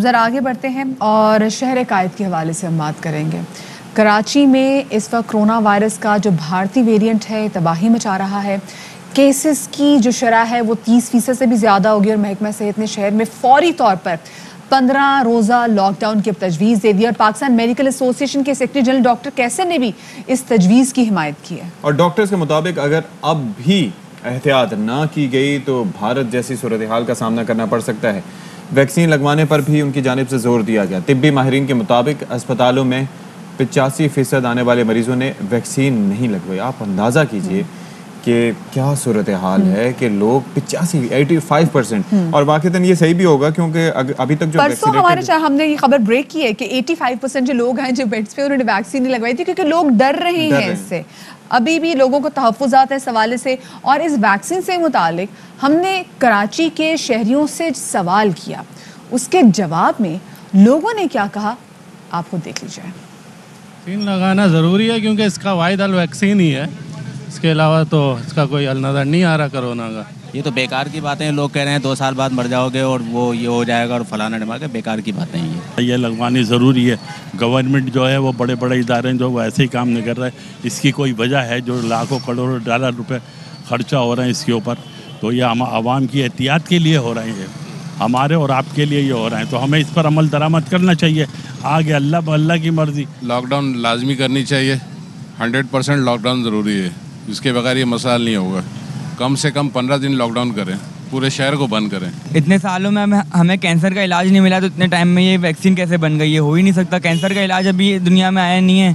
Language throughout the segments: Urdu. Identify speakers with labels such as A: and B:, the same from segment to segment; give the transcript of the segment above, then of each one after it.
A: ذرا آگے بڑھتے ہیں اور شہر قائد کے حوالے سے ہم بات کریں گے. کراچی میں اس وقت کرونا وائرس کا جو بھارتی ویرینٹ ہے تباہی مچا رہا ہے. کیسز کی جو شرح ہے وہ 30% سے بھی زیادہ ہوگی اور محکمہ صحت نے شہر میں فوری طور پر 15 روزہ لاک ڈاؤن کی تجویز دے دی اور پاکستان میڈیکل ایسوسی ایشن کے سیکرٹری جنرل ڈاکٹر کیسر نے بھی اس تجویز کی حمایت کی ہے. اور
B: ڈاکٹرز کے مطابق اگر اب بھی احتیاط نہ کی گئی تو بھارت جیسی صورتحال کا سامنا کرنا پڑ سکتا ہے. ویکسین لگوانے پر بھی ان کی جانب سے زور دیا گیا. طبی ماہرین کے مطابق اسپتالوں میں 85% آنے والے مریضوں نے ویکسین نہیں لگوائی. آپ اندازہ کیجئے کہ کیا صورتحال ہے کہ لوگ 85% اور واقعتاً یہ صحیح بھی ہوگا کیونکہ ابھی تک جو
A: پرسوں ہم نے یہ خبر بریک کی ہے کہ 85% جو لوگ ہیں جو بیڈز پہ انہوں نے ویکسین نہیں لگوائی تھی کیونکہ لوگ ڈر رہے ہیں اس سے. ابھی بھی لوگوں کو تحفظات ہیں اس حوالے سے. اور اس ویکسین سے متعلق ہم نے کراچی کے شہریوں سے سوال کیا, اس کے جواب میں لوگوں نے کیا کہا آپ خود دیکھ لیجیے.
C: ویکسین لگانا ضروری ہے کیونکہ اس کا واحد حل ویکسین ہی ہے, اس کے علاوہ تو اس کا کوئی حل نظر نہیں آ رہا کرونا کا.
D: یہ تو بیکار کی باتیں ہیں. لوگ کہہ رہے ہیں 2 سال بعد مر جاؤ گے اور وہ یہ ہو جائے گا اور فلانا ڈھماکہ, بیکار کی باتیں ہیں.
E: یہ لگوانی ضروری ہے. گورنمنٹ جو ہے وہ بڑے بڑے ادارے جو وہ ایسے ہی کام نہیں کر رہے. اس کی کوئی وجہ ہے جو لاکھوں کروڑوں ڈالر روپے خرچہ ہو رہے ہیں اس کے اوپر, تو یہ ہم عوام کی احتیاط کے لیے ہو رہے ہیں, ہمارے اور آپ کے لیے یہ ہو رہے ہیں, تو ہمیں اس پر عمل درآمد کرنا چاہیے. آگے اللہ کی مرضی.
F: لاک ڈاؤن لازمی کرنی چاہیے. 100% لاک ڈاؤن ضروری ہے. اس کے بغیر یہ مسئلہ نہیں ہوگا. کم سے کم 15 دن لاک ڈاؤن کریں, پورے شہر کو بند کریں.
G: اتنے سالوں میں ہمیں کینسر کا علاج نہیں ملا تو اتنے ٹائم میں یہ ویکسین کیسے بن گئی؟ یہ ہو ہی نہیں سکتا. کینسر کا علاج ابھی دنیا میں آیا نہیں ہے,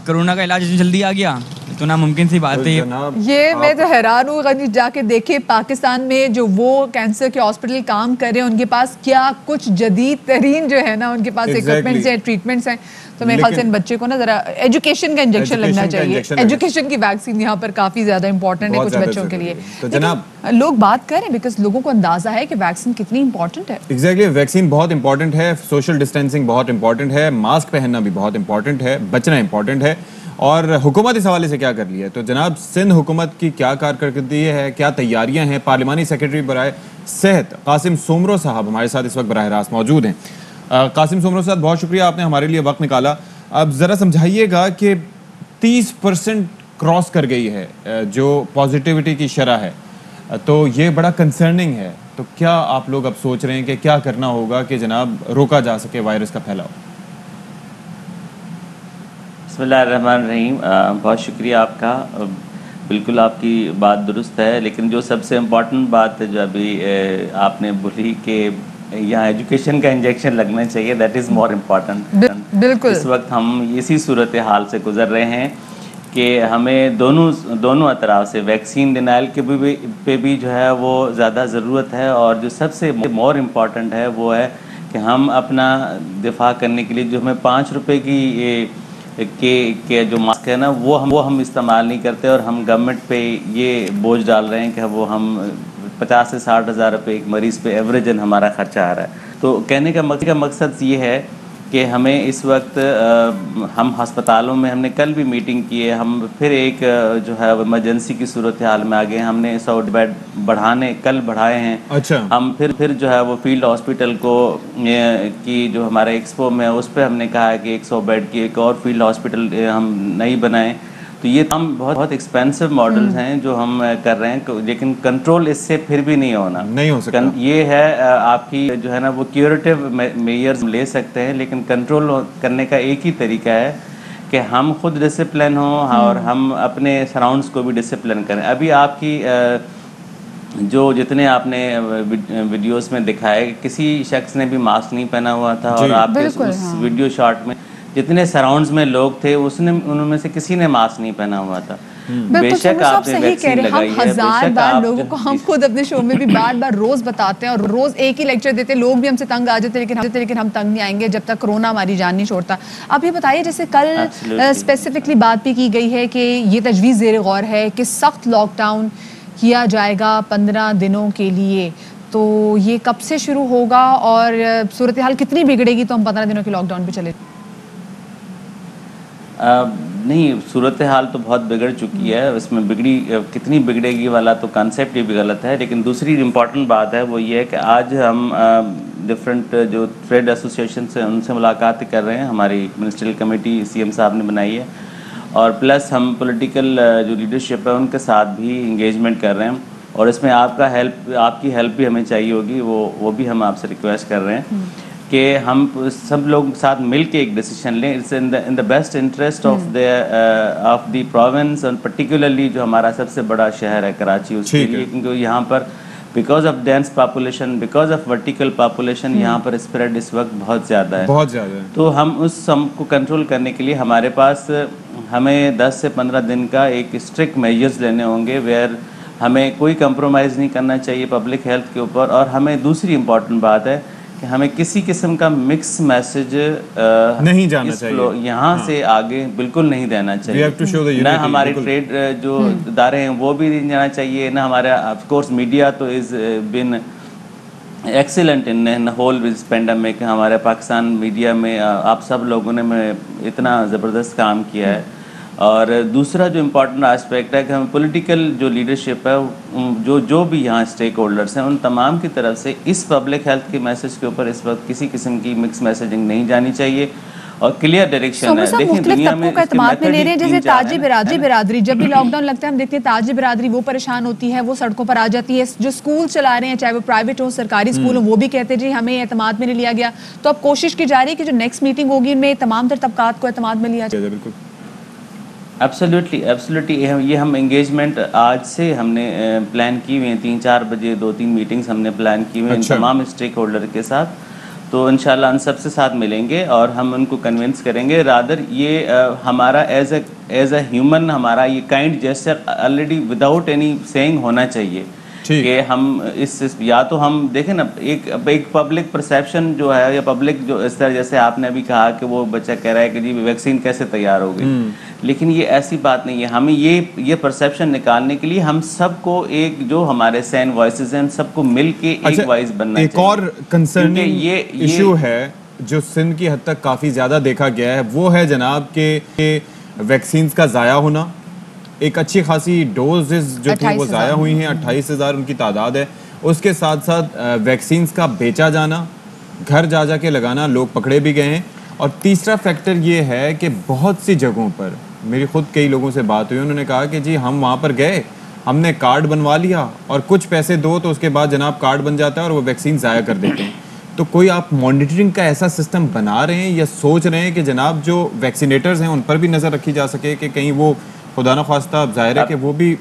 G: کرونا کا علاج جلدی آ گیا تو ناممکن سی بات ہے.
A: یہ میں تو حیران ہوں, جا کے دیکھیں پاکستان میں جو وہ کینسر کے ہاسپٹل کام کر رہے ہیں ان کے پاس کیا کچھ جدید ترین جو ہے نا ان کے پاس ایکوپمنٹس ہیں, ٹریٹمنٹس ہیں. تو میرے خیال سے ان بچے کو نا ذرا ایجوکیشن کا انجیکشن لگنا چاہیے. ایجوکیشن کی ویکسین یہاں پر کافی زیادہ امپورٹنٹ ہے کچھ بچوں کے لیے. تو جناب لوگ بات کریں بیکاز لوگوں کو اندازہ ہے کہ ویکسین کتنی امپورٹنٹ ہے.
B: ایگزیکٹلی, ویکسین بہت امپورٹنٹ ہے, سوشل ڈسٹینسنگ بہت امپورٹنٹ ہے, ماسک پہننا بھی بہت امپورٹنٹ ہے, بچنا امپورٹنٹ ہے. اور حکومت اس حوالے سے کیا کر رہی ہے؟ تو جناب سندھ حکومت کی کیا کارکردگی ہے, کیا تیاریاں ہیں؟ پارلیمانی سیکرٹری برائے صحت قاسم سومرو صاحب ہمارے ساتھ اس وقت براہ راست موجود ہیں. قاسم سومرو صاحب بہت شکریہ, آپ نے ہمارے لیے وقت نکالا. اب ذرا سمجھائیے گا کہ 30% کراس کر گئی ہے جو پازیٹیوٹی کی شرح ہے, تو یہ بڑا کنسرننگ ہے. تو کیا آپ لوگ اب سوچ رہے ہیں کہ کیا کرنا ہوگا کہ جناب روکا جا سکے وائرس کا پھیلاؤ؟
H: بسم اللہ الرحمن الرحیم. بہت شکریہ آپ کا. بالکل آپ کی بات درست ہے, لیکن جو سب سے امپورٹنٹ بات ہے جو ابھی آپ نے بولی کہ یہاں ایجوکیشن کا انجیکشن لگنا چاہیے, دیٹ از مور امپورٹنٹ.
A: بالکل
H: اس وقت ہم اسی صورتحال سے گزر رہے ہیں کہ ہمیں دونوں اطراف سے ویکسین ڈینائل کے پہ بھی جو ہے وہ زیادہ ضرورت ہے, اور جو سب سے مور امپورٹنٹ ہے وہ ہے کہ ہم اپنا دفاع کرنے کے لیے جو ہمیں 5 روپے کی کہ جو ماسک ہے نا وہ ہم استعمال نہیں کرتے, اور ہم گورنمنٹ پہ یہ بوجھ ڈال رہے ہیں کہ وہ ہم 50 سے 60 ہزار روپے ایک مریض پہ ایوریجن ہمارا خرچہ آ رہا ہے. تو کہنے کا مقصد یہ ہے کہ ہمیں اس وقت ہم ہسپتالوں میں, ہم نے کل بھی میٹنگ کی ہے, ہم پھر ایک جو ہے ایمرجنسی کی صورتحال میں آگے ہم نے 100 بیڈ کل بڑھائے ہیں. ہم پھر جو ہے وہ فیلڈ ہاسپٹل کو کی جو ہمارے ایکسپو میں اس پہ ہم نے کہا ہے کہ 100 بیڈ کی ایک اور فیلڈ ہاسپٹل ہم نہیں بنائیں. تو یہ ہم بہت ایکسپینسو ماڈلز ہیں جو ہم کر رہے ہیں, لیکن کنٹرول اس سے پھر بھی نہیں ہو سکتا. یہ ہے آپ کی جو ہے نا وہ کیوریٹیو میئرز لے سکتے ہیں, لیکن کنٹرول کرنے کا ایک ہی طریقہ ہے کہ ہم خود ڈسپلن ہوں اور ہم اپنے سراؤنڈز کو بھی ڈسپلن کریں. ابھی آپ کی جتنے آپ نے ویڈیوز میں دکھائے, کسی شخص نے بھی ماسک نہیں پہنا ہوا تھا, اور آپ کے اس ویڈیو شاٹ میں جتنے سراؤنڈز میں لوگ تھے انہوں میں سے کسی نے ماسک نہیں پہنا ہوا تھا. بے شک آپ نے ویکسین لگائی ہے, بے شک آپ
A: لوگوں کو ہم خود اپنے شو میں بھی بار روز بتاتے ہیں اور روز ایک ہی لیکچر دیتے ہیں. لوگ بھی ہم سے تنگ آ جاتے ہیں لیکن ہم تنگ نہیں آئیں گے جب تک کرونا ہماری جان نہیں چھوڑتا. آپ یہ بتائیے, جیسے کل اسپیسیفکلی بات بھی کی گئی ہے کہ یہ تجویز زیر غور ہے کہ سخت لاک ڈاؤن کیا جائے گا 15 دنوں کے لیے, تو یہ کب سے شروع ہوگا اور صورتحال کتنی بگڑے گی تو ہم 15 دنوں کے لاک ڈاؤن پہ چلے؟
H: نہیں, صورتحال تو بہت بگڑ چکی ہے. اس میں کتنی بگڑے گی والا تو کانسیپٹ ہی بھی غلط ہے. لیکن دوسری امپورٹنٹ بات ہے وہ یہ ہے کہ آج ہم ڈفرینٹ جو ٹریڈ ایسوسیشن سے ان سے ملاقاتیں کر رہے ہیں. ہماری منسٹریل کمیٹی CM صاحب نے بنائی ہے, اور پلس ہم پولیٹیکل جو لیڈرشپ ہے ان کے ساتھ بھی انگیجمنٹ کر رہے ہیں, اور اس میں آپ کی ہیلپ بھی ہمیں چاہیے ہوگی. وہ بھی ہم آپ سے ریکویسٹ کر رہے ہیں کہ ہم سب لوگ ساتھ مل کے ایک ڈیسیشن لیں. It's in the best interest of the province, اور پرٹیکولرلی جو ہمارا سب سے بڑا شہر ہے کراچی, اس کے لیے, کیونکہ یہاں پر because of dense population, because of vertical population, یہاں پر اسپریڈ اس وقت بہت زیادہ ہے,
B: بہت زیادہ ہے.
H: تو ہم کو کنٹرول کرنے کے لیے ہمارے پاس ہمیں 10 سے 15 دن کا ایک اسٹرکٹ میجرز لینے ہوں گے, ویئر ہمیں کوئی کمپرومائز نہیں کرنا چاہیے پبلک ہیلتھ کے اوپر. اور ہمیں دوسری امپورٹنٹ بات ہے کہ ہمیں کسی قسم کا مکس میسج
B: نہیں جانا چاہیے,
H: یہاں سے آگے بالکل نہیں دینا چاہیے. نہ ہمارے ٹریڈ جو ادارے ہیں وہ بھی نہیں جانا چاہیے, نہ ہمارا آف کورس میڈیا تو is been excellent in whole was pandemic. ہمارے پاکستان میڈیا میں آپ سب لوگوں نے اتنا زبردست کام کیا ہے. اور دوسرا جو امپورٹنٹ اسپیکٹ ہے کہ ہم پولیٹیکل جو لیڈرشپ ہے, جو بھی یہاں اسٹیک ہولڈرس ہیں, ان تمام کی طرف سے اس پبلک ہیلتھ کے میسج کے اوپر اس وقت کسی قسم کی مکس میسیجنگ نہیں جانی چاہیے, اور کلیئر ڈائریکشن ہے.
A: دیکھیں دنیا میں اعتماد میں لے رہے ہیں, جیسے تاجی برادری جب بھی لاک ڈاؤن لگتا ہے ہم دیکھتے ہیں تاجی برادری وہ پریشان ہوتی ہے, وہ سڑکوں پر آ جاتی ہے. جو اسکول چلا رہے ہیں چاہے وہ پرائیویٹ ہو سرکاری اسکول ہو, وہ بھی کہتے ہیں جی ہمیں اعتماد میں نہیں لیا گیا. تو اب کوشش کی جا رہی ہے کہ جو نیکسٹ میٹنگ ہوگی ان میں تمام تر طبقات کو اعتماد میں لیا جائے.
B: بالکل
H: ایبسلیوٹلی یہ ہم انگیجمنٹ آج سے ہم نے پلان کی ہوئی ہیں. 3-4 بجے 2-3 میٹنگز ہم نے پلان کی ہوئی ہیں تمام اسٹیک ہولڈر کے ساتھ. تو انشاءاللہ ان سب سے ساتھ ملیں گے اور ہم ان کو کنونس کریں گے. رادر یہ ہمارا ایز اے ہیومن ہمارا یہ kind gesture already without any سینگ ہونا چاہیے کہ ہم یا تو ہم دیکھیں نا ایک پبلک پرسیپشن جو ہے, یا پبلک جو اس طرح جیسے آپ نے ابھی کہا کہ وہ بچہ کہہ رہا ہے کہ جی ویکسین کیسے تیار ہوگی, لیکن یہ ایسی بات نہیں ہے. ہمیں یہ پرسیپشن نکالنے کے لیے ہم سب کو ایک جو ہمارے سین وائسز ہیں سب کو مل کے ایک وائس بننا چاہیے.
B: ایک اور کنسرننگ ایشو ہے جو سندھ کی حد تک کافی زیادہ دیکھا گیا ہے, وہ ہے جناب کہ ویکسینز کا ضائع ہونا. ایک اچھی خاصی ڈوزز جو تھی وہ ضائع ہوئی ہیں, 28,000 ان کی تعداد ہے. اس کے ساتھ ساتھ ویکسینز کا بیچا جانا, گھر جا کے لگانا, لوگ پکڑے بھی گئے ہیں. اور تیسرا فیکٹر یہ ہے کہ بہت سی جگہوں پر میری خود کئی لوگوں سے بات ہوئی, انہوں نے کہا کہ جی ہم وہاں پر گئے, ہم نے کارڈ بنوا لیا اور کچھ پیسے دو تو اس کے بعد جناب کارڈ بن جاتا ہے اور وہ ویکسین ضائع کر دیتے ہیں. تو کوئی آپ مانیٹرنگ کا ایسا سسٹم بنا رہے ہیں یا سوچ رہے ہیں کہ جناب جو ویکسینیٹرز ہیں ان پر بھی نظر رکھی جا سکے کہ کہیں وہ خدا نخواستہ, ظاہر ہے کہ وہ بھی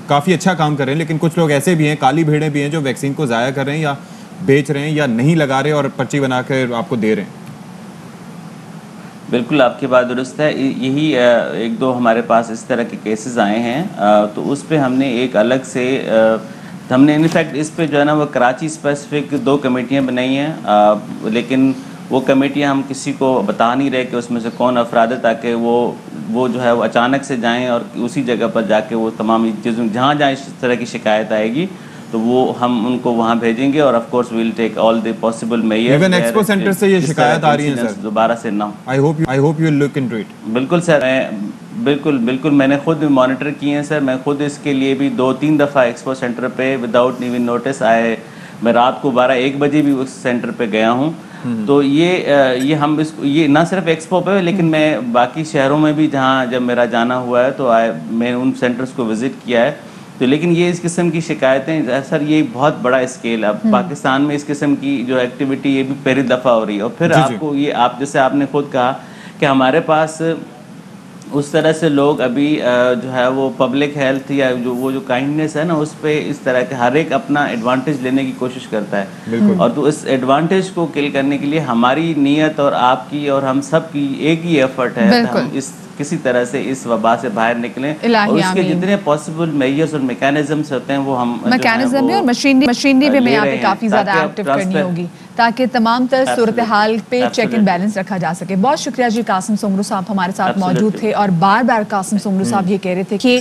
B: کافی اچھا کام کر رہے ہیں, لیکن کچھ لوگ ایسے بھی ہیں, کالی بھیڑیں بھی ہیں جو ویکسین کو ضائع کر رہے ہیں یا بیچ رہے ہیں یا نہیں لگا رہے اور پرچی بنا کے آپ کو دے رہے ہیں.
H: بالکل آپ کی بات درست ہے. یہی 1-2 ہمارے پاس اس طرح کے کیسز آئے ہیں, تو اس پہ ہم نے ایک الگ سے ہم نے انفیکٹ اس پہ جو ہے نا وہ کراچی اسپیسیفک 2 کمیٹیاں بنائی ہیں, لیکن وہ کمیٹیاں ہم کسی کو بتا نہیں رہے کہ اس میں سے کون افراد ہے, تاکہ وہ جو ہے وہ اچانک سے جائیں اور اسی جگہ پر جا کے وہ تمام چیزوں جہاں اس طرح کی شکایت آئے گی تو وہ ہم ان کو وہاں بھیجیں گے, اور of course we will take all the possible measures.
B: Even Expo Centre سے یہ شکایت آ رہی ہے سر,
H: دوبارہ سے نہ.
B: I hope you will look into it.
H: بالکل سر, بالکل میں نے خود مانیٹر کیے ہیں سر. میں خود اس کے لیے بھی 2-3 دفعہ ایکسپو سینٹر پہ وداؤٹ ایون نوٹس آئے, میں رات کو 12-1 بجے بھی اس سینٹر پہ گیا ہوں. تو یہ ہم یہ نہ صرف ایکسپو پہ لیکن میں باقی شہروں میں بھی جہاں جب میرا جانا ہوا ہے تو میں ان سینٹرز کو وزٹ کیا ہے. تو لیکن یہ اس قسم کی شکایتیں سر یہ بہت بڑا اسکیل ہے. اب پاکستان میں اس قسم کی جو ایکٹیویٹی یہ بھی پہلی دفعہ ہو رہی ہے. اور پھر آپ کو یہ آپ جیسے آپ نے خود کہا کہ ہمارے پاس اس طرح سے لوگ ابھی جو ہے وہ پبلک ہیلتھ یا وہ جو کائنڈنیس ہے نا اس پہ اس طرح کے ہر ایک اپنا ایڈوانٹیج لینے کی کوشش کرتا ہے. اور تو اس ایڈوانٹیج کو کل کرنے کے لیے ہماری نیت اور آپ کی اور ہم سب کی ایک ہی ایفرٹ ہے کہ ہم اس کسی طرح سے اس وبا سے باہر نکلیں, اور اس کے جتنے پاسبل میجرز اور میکینزمز ہوتے ہیں وہ ہم
A: میکینزم اور مشینری بھی میں یہاں پہ کافی زیادہ ایکٹیو کرنی ہوگی تاکہ تمام تر صورتحال پہ چیک اینڈ بیلنس رکھا جا سکے. بہت شکریہ جی قاسم سنگرو صاحب ہمارے ساتھ موجود تھے, اور بار بار قاسم سنگرو صاحب یہ کہہ رہے تھے کہ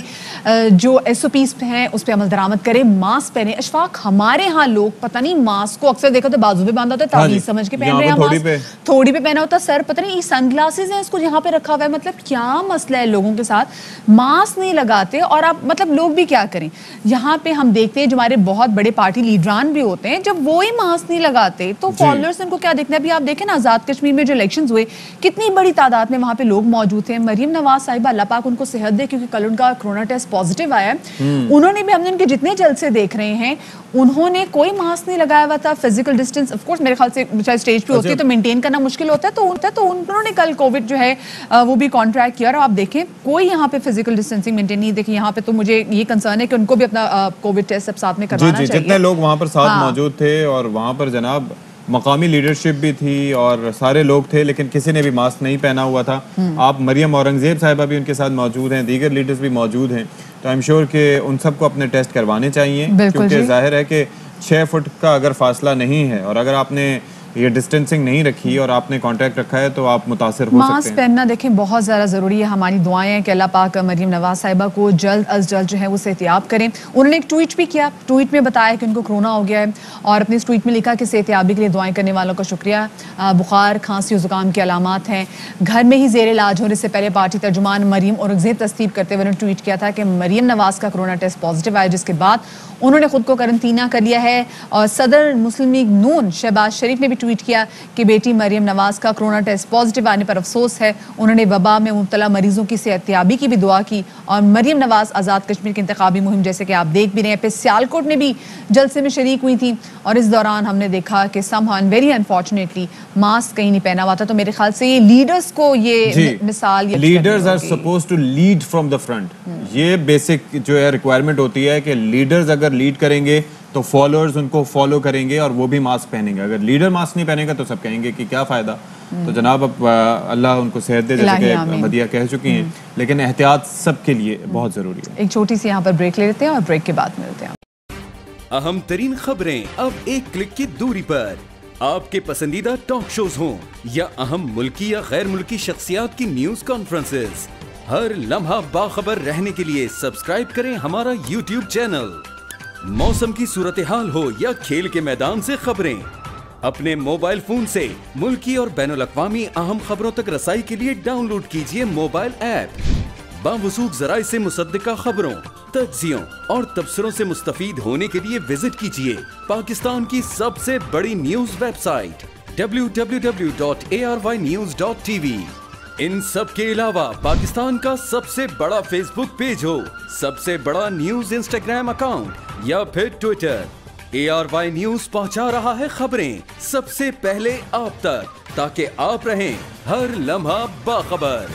A: جو SOPs ہیں اس پہ عمل درآمد کرے, ماسک پہنے. اشفاق ہمارے ہاں لوگ پتہ نہیں ماسک کو اکثر دیکھا تو بازو پہ باندھا ہوتا ہے, تعویذ سمجھ کے پہن رہے ہیں, ماسک تھوڑی پہ پہنا ہوتا ہے, سر پتہ نہیں سن گلاسز ہیں اس کو یہاں پہ رکھا ہوا ہے. مطلب کیا مسئلہ ہے لوگوں کے ساتھ, ماسک نہیں لگاتے. اور آپ مطلب لوگ بھی کیا کریں, یہاں پہ ہم دیکھتے ہیں جو ہمارے بہت بڑے پارٹی لیڈران بھی ہوتے ہیں جب وہی ماسک نہیں لگاتے تو تو فالوورز ان کو کیا دیکھنا ہے. ابھی آپ دیکھیں نا آزاد کشمیر میں جو الیکشنز ہوئے کتنی بڑی تعداد میں وہاں پہ لوگ موجود تھے. مریم نواز صاحبہ اللہ پاک ان کو صحت دے کیونکہ کل ان کا کرونا ٹیسٹ پازیٹیو آیا ہے. انہوں نے بھی, ہم نے ان کے جتنے جلسے دیکھ رہے ہیں, انہوں نے کوئی ماسک نہیں لگایا ہوا تھا. فزیکل ڈسٹینس آف کورس میرے خیال سے چاہے اسٹیج پہ ہوتی ہے تو مینٹین کرنا مشکل ہوتا ہے, تو انہوں نے کل کووڈ جو ہے وہ بھی کانٹریکٹ کیا. اور آپ دیکھیں کوئی یہاں پہ فزیکل ڈسٹینسنگ مینٹین نہیں. دیکھیں یہاں پہ تو مجھے یہ کنسرن ہے کہ ان کو بھی اپنا کووڈ ٹیسٹ سب ساتھ میں کروانا چاہیے.
B: جتنے لوگ وہاں پر ساتھ موجود تھے, اور وہاں پر جناب مقامی لیڈرشپ بھی تھی اور سارے لوگ تھے, لیکن کسی نے بھی ماسک نہیں پہنا ہوا تھا. آپ مریم اورنگزیب صاحبہ بھی ان کے ساتھ موجود ہیں, دیگر لیڈرز بھی موجود ہیں, تو آئی ایم شیور کہ ان سب کو اپنے ٹیسٹ کروانے چاہیے, کیونکہ ظاہر ہے کہ 6 فٹ کا اگر فاصلہ نہیں ہے اور اگر آپ نے یہ ڈسٹینسنگ نہیں رکھی اور آپ نے کانٹیکٹ رکھا ہے تو آپ متاثر ہو سکتے ہیں.
A: ماسک پہننا دیکھیں بہت زیادہ ضروری ہے. ہماری دعائیں ہیں کہ اللہ پاک مریم نواز صاحبہ کو جلد از جلد جو ہے وہ صحتیاب کریں. انہوں نے ایک ٹویٹ بھی کیا, ٹویٹ میں بتایا کہ ان کو کرونا ہو گیا ہے, اور اپنے اس ٹویٹ میں لکھا کہ صحتیابی کے لیے دعائیں کرنے والوں کا شکریہ. بخار, کھانسی اور زکام کی علامات ہیں, گھر میں ہی زیر علاج ہونے سے پہلے پارٹی ترجمان مریم اورنگزیب تصدیق کرتے ہوئے انہوں نے ٹویٹ کیا تھا کہ مریم نواز کا کرونا ٹیسٹ پازیٹیو آیا, جس کے بعد انہوں نے خود کو قرنطینہ کر لیا ہے. اور صدر مسلم لیگ نون شہباز شریف نے بھی ٹویٹ کیا کہ بیٹی مریم نواز کا کرونا ٹیسٹ پازیٹیو آنے پر افسوس ہے. انہوں نے وبا میں مبتلا مریضوں کی صحتیابی کی بھی دعا کی. اور مریم نواز آزاد کشمیر کی انتخابی مہم جیسے کہ آپ دیکھ بھی رہے ہیں, پہ سیالکوٹ میں بھی جلسے میں شریک ہوئی تھیں, اور اس دوران ہم نے دیکھا کہ somehow very unfortunately mask کہیں نہیں پہنا ہوا تھا. تو میرے خیال سے یہ لیڈرز کو یہ مثال,
B: leaders are supposed to lead from the front. یہ بیسک جو ہے ریکوائرمنٹ ہوتی ہے کہ لیڈرز اگر لیڈ کریں گے تو فالوورز ان کو فالو کریں گے اور وہ بھی ماسک پہنیں گے. اگر لیڈر ماسک نہیں پہنے گا تو سب کہیں گے کہ کیا فائدہ. تو جناب اب اللہ ان کو صحت دے, جیسے کہ مدیہ کہہ چکی ہیں, لیکن احتیاط سب کے لیے بہت ضروری ہے.
A: ایک چھوٹی سی یہاں پر بریک لے لیتے ہیں اور بریک کے بعد ملتے ہیں.
I: اہم ترین خبریں اب ایک کلک کی دوری پر. آپ کے پسندیدہ ٹاک شوز ہوں یا اہم ملکی یا غیر ملکی شخصیات کی نیوز کانفرنسز, ہر لمحہ باخبر رہنے کے لیے سبسکرائب کریں ہمارا YouTube چینل. موسم کی صورتحال ہو یا کھیل کے میدان سے خبریں, اپنے موبائل فون سے ملکی اور بین الاقوامی اہم خبروں تک رسائی کے لیے ڈاؤن لوڈ کیجیے موبائل ایپ. باوثوق ذرائع سے مصدقہ خبروں, تجزیوں اور تبصروں سے مستفید ہونے کے لیے وزٹ کیجیے پاکستان کی سب سے بڑی نیوز ویب سائٹ www.arYnews.tv. ان سب کے علاوہ پاکستان کا سب سے بڑا فیس بک پیج ہو, سب سے بڑا نیوز انسٹاگرام اکاؤنٹ یا پھر ٹویٹر, ARY نیوز پہنچا رہا ہے خبریں سب سے پہلے آپ تک, تاکہ آپ رہیں ہر لمحہ باخبر.